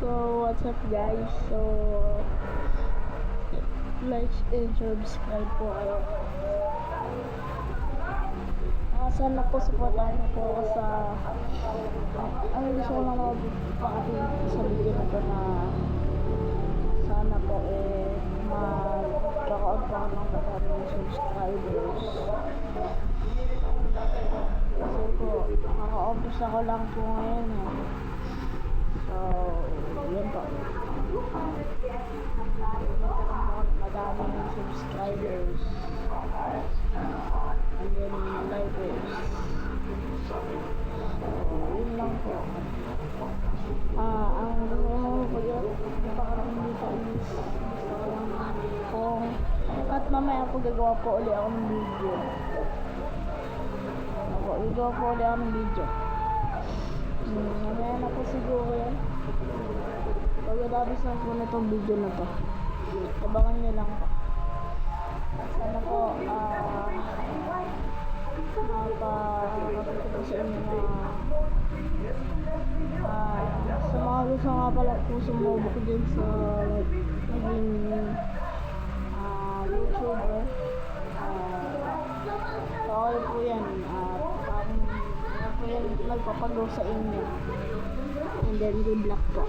So, what's up guys? So, like and subscribe po kayo. Sana po supportahan niyo po ako sa gusto ko lang pakatin sa video na to na sana po magkakaon pa ako ng maraming subscribers. Kasi po, nakaka-obvious ako lang po ngayon So, yun po. Madaming subscribers. And then, likers. So, yun lang po. Ang gusto ko yun, napakarating dito is kung at mamaya po gagawa po ulit ako ng video. Gagawa po ulit ako ng video. Mamaya na po siguro yan. Pagkatapos na po na itong video na to, abangan nyo lang po. Sana po nakapagpapagpapag sa inyo na sa mga gusto nga pala po sumubok din sa naging YouTuber. Okay po yan. Parang po yan nagpapagaw sa inyo. And then good luck po.